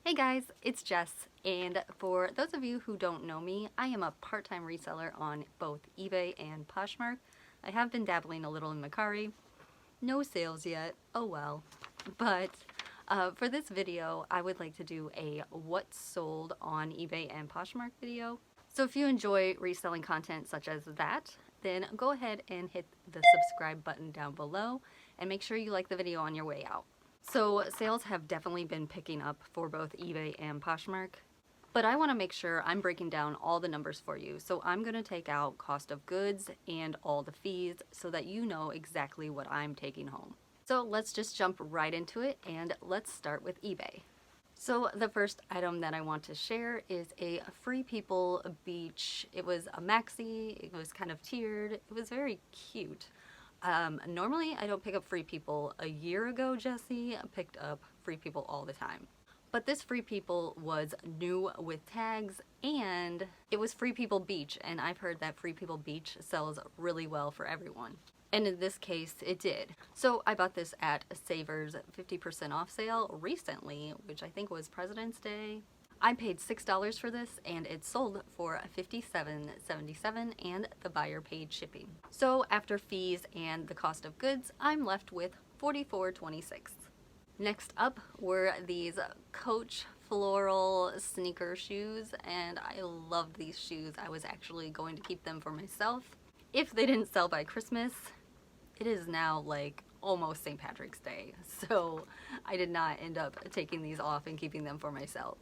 Hey guys, it's Jess, and for those of you who don't know me, I am a part-time reseller on both eBay and Poshmark. I have been dabbling a little in Mercari. No sales yet, oh well. But for this video, I would like to do a what's sold on eBay and Poshmark video. So if you enjoy reselling content such as that, then go ahead and hit the subscribe button down below and make sure you like the video on your way out. So sales have definitely been picking up for both eBay and Poshmark, but I want to make sure I'm breaking down all the numbers for you. So I'm going to take out cost of goods and all the fees so that you know exactly what I'm taking home. So let's just jump right into it, and let's start with eBay. So the first item that I want to share is a Free People beach. It was a maxi, it was kind of tiered, it was very cute. Normally I don't pick up Free People. A year ago, Jesse picked up Free People all the time. But this Free People was new with tags, and it was Free People Beach, and I've heard that Free People Beach sells really well for everyone. And in this case, it did. So I bought this at Savers 50% off sale recently, which I think was President's Day. I paid $6 for this, and it sold for $57.77, and the buyer paid shipping. So after fees and the cost of goods, I'm left with $44.26. Next up were these Coach floral sneaker shoes, and I loved these shoes. I was actually going to keep them for myself if they didn't sell by Christmas. It is now like almost St. Patrick's Day, so I did not end up taking these off and keeping them for myself.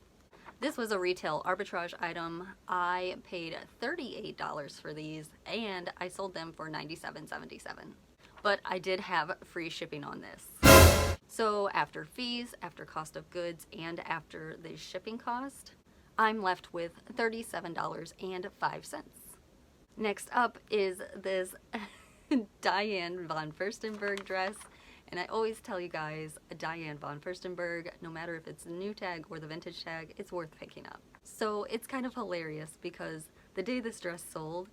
This was a retail arbitrage item. I paid $38 for these, and I sold them for $97.77. But I did have free shipping on this. So after fees, after cost of goods, and after the shipping cost, I'm left with $37.05. Next up is this Diane von Furstenberg dress. And I always tell you guys, a Diane von Furstenberg, no matter if it's the new tag or the vintage tag, it's worth picking up. So it's kind of hilarious because the day this dress sold,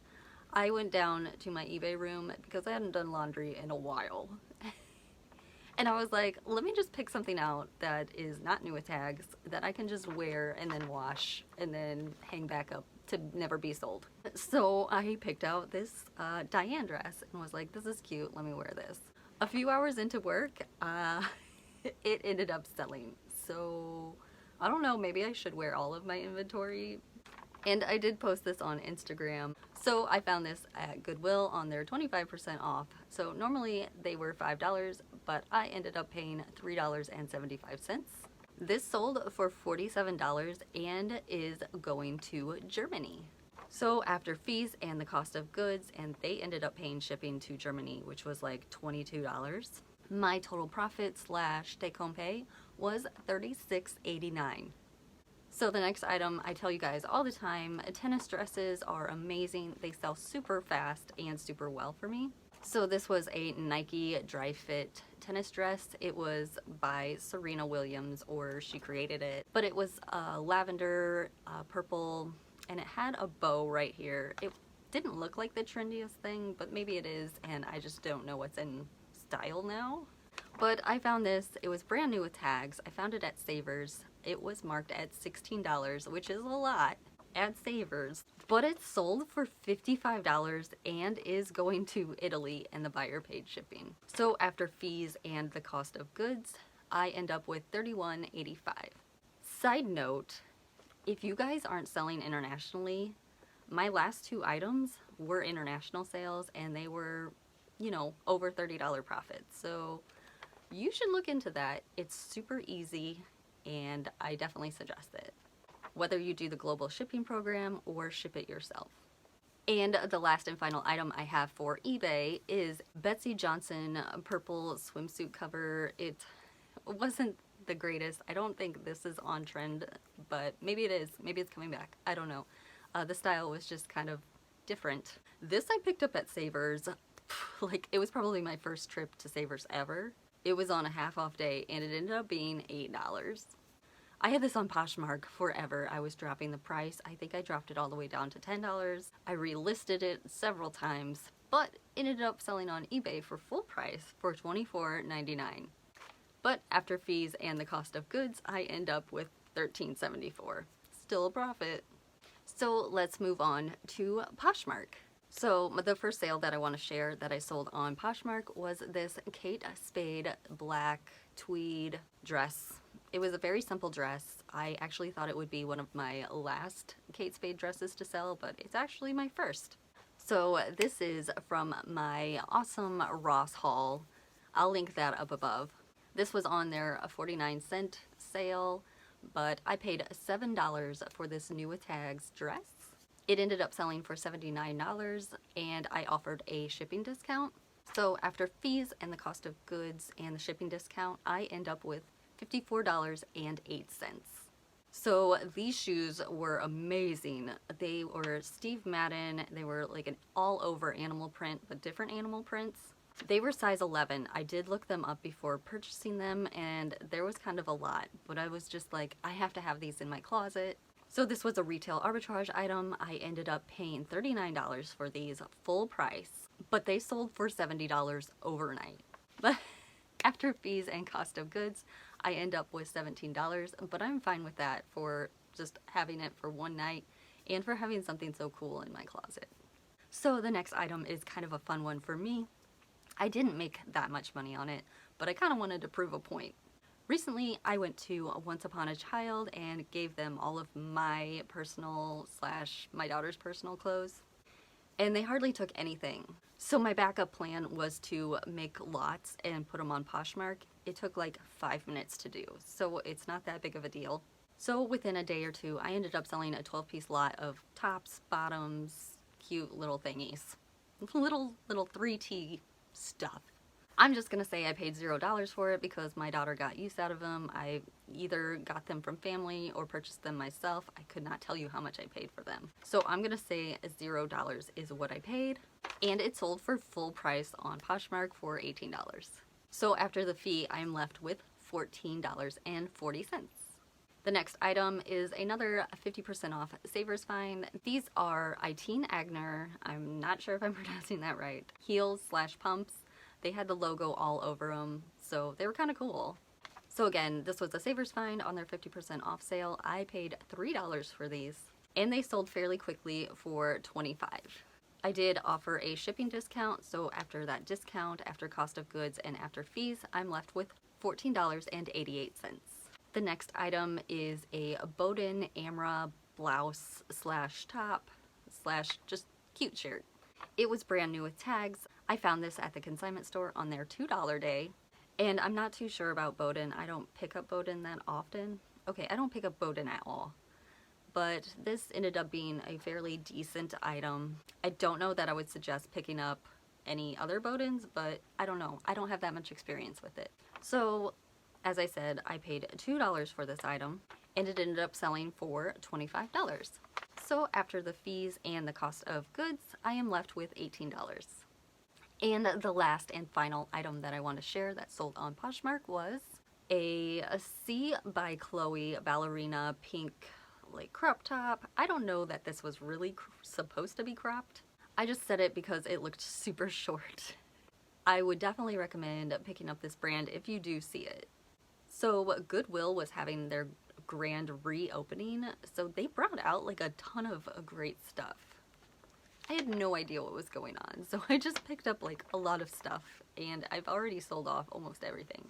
I went down to my eBay room because I hadn't done laundry in a while. And I was like, let me just pick something out that is not new with tags that I can just wear and then wash and then hang back up to never be sold. So I picked out this Diane dress and was like, this is cute, let me wear this. A few hours into work, it ended up selling. So I don't know, maybe I should wear all of my inventory. And I did post this on Instagram. So I found this at Goodwill on their 25% off. So normally they were $5, but I ended up paying $3.75. This sold for $47 and is going to Germany. So after fees and the cost of goods, and they ended up paying shipping to Germany, which was like $22, my total profit / take-home pay was $36.89. So the next item, I tell you guys all the time, tennis dresses are amazing. They sell super fast and super well for me. So this was a Nike dry fit tennis dress. It was by Serena Williams, or she created it. But it was lavender, purple, and it had a bow right here. It didn't look like the trendiest thing, but maybe it is, and I just don't know what's in style now. But I found this, it was brand new with tags. I found it at Savers. It was marked at $16, which is a lot at Savers. But it sold for $55 and is going to Italy, and the buyer paid shipping. So after fees and the cost of goods, I end up with $31.85. Side note, if you guys aren't selling internationally, my last two items were international sales, and they were, you know, over $30 profits. So you should look into that. It's super easy, and I definitely suggest it, whether you do the global shipping program or ship it yourself. And the last and final item I have for eBay is Betsey Johnson purple swimsuit cover. It wasn't the greatest. I don't think this is on trend, but maybe it is. Maybe it's coming back. I don't know. The style was just kind of different. This I picked up at Savers. Like, it was probably my first trip to Savers ever. It was on a half off day, and it ended up being $8. I had this on Poshmark forever. I was dropping the price. I think I dropped it all the way down to $10. I relisted it several times, but it ended up selling on eBay for full price for $24.99. But after fees and the cost of goods, I end up with $13.74. Still a profit. So let's move on to Poshmark. So the first sale that I want to share that I sold on Poshmark was this Kate Spade black tweed dress. It was a very simple dress. I actually thought it would be one of my last Kate Spade dresses to sell, but it's actually my first. So this is from my awesome Ross haul. I'll link that up above. This was on their 49-cent sale, but I paid $7 for this new with tags dress. It ended up selling for $79, and I offered a shipping discount. So after fees and the cost of goods and the shipping discount, I end up with $54.08. So these shoes were amazing. They were Steve Madden. They were like an all over animal print, but different animal prints. They were size 11. I did look them up before purchasing them, and there was kind of a lot, but I was just like, I have to have these in my closet. So this was a retail arbitrage item. I ended up paying $39 for these full price, but they sold for $70 overnight. But after fees and cost of goods, I end up with $17, but I'm fine with that for just having it for one night and for having something so cool in my closet. So the next item is kind of a fun one for me. I didn't make that much money on it, but I kind of wanted to prove a point. Recently, I went to Once Upon a Child and gave them all of my personal / my daughter's personal clothes, and they hardly took anything. So my backup plan was to make lots and put them on Poshmark. It took like 5 minutes to do, so it's not that big of a deal. So within a day or two, I ended up selling a 12-piece lot of tops, bottoms, cute little thingies. Little 3T stuff. I'm just gonna say I paid $0 for it because my daughter got use out of them. I either got them from family or purchased them myself. I could not tell you how much I paid for them. So I'm gonna say $0 is what I paid, and it sold for full price on Poshmark for $18. So after the fee, I'm left with $14.40. The next item is another 50% off Savers Find. These are Itine Agner, I'm not sure if I'm pronouncing that right, heels / pumps. They had the logo all over them, so they were kind of cool. So again, this was a Savers Find on their 50% off sale. I paid $3 for these, and they sold fairly quickly for $25. I did offer a shipping discount, so after that discount, after cost of goods, and after fees, I'm left with $14.88. The next item is a Bowden Amra blouse / top / just cute shirt. It was brand new with tags. I found this at the consignment store on their $2 day, and I'm not too sure about Bowden. I don't pick up Bowden that often. Okay, I don't pick up Bowden at all, but this ended up being a fairly decent item. I don't know that I would suggest picking up any other Bowdens, but I don't know. I don't have that much experience with it. So, as I said, I paid $2 for this item, and it ended up selling for $25. So after the fees and the cost of goods, I am left with $18. And the last and final item that I want to share that sold on Poshmark was a C by Chloe ballerina pink like crop top. I don't know that this was really supposed to be cropped. I just said it because it looked super short. I would definitely recommend picking up this brand if you do see it. So Goodwill was having their grand reopening, so they brought out like a ton of great stuff. I had no idea what was going on, so I just picked up like a lot of stuff, and I've already sold off almost everything.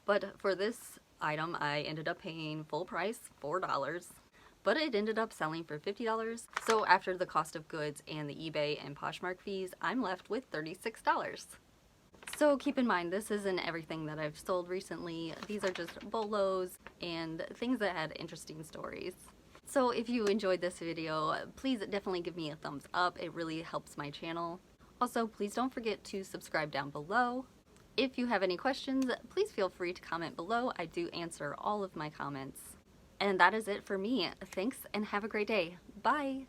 But for this item, I ended up paying full price, $4, but it ended up selling for $50. So after the cost of goods and the eBay and Poshmark fees, I'm left with $36. So keep in mind, this isn't everything that I've sold recently. These are just BOLOs and things that had interesting stories. So if you enjoyed this video, please definitely give me a thumbs up. It really helps my channel. Also, please don't forget to subscribe down below. If you have any questions, please feel free to comment below. I do answer all of my comments. And that is it for me. Thanks and have a great day. Bye!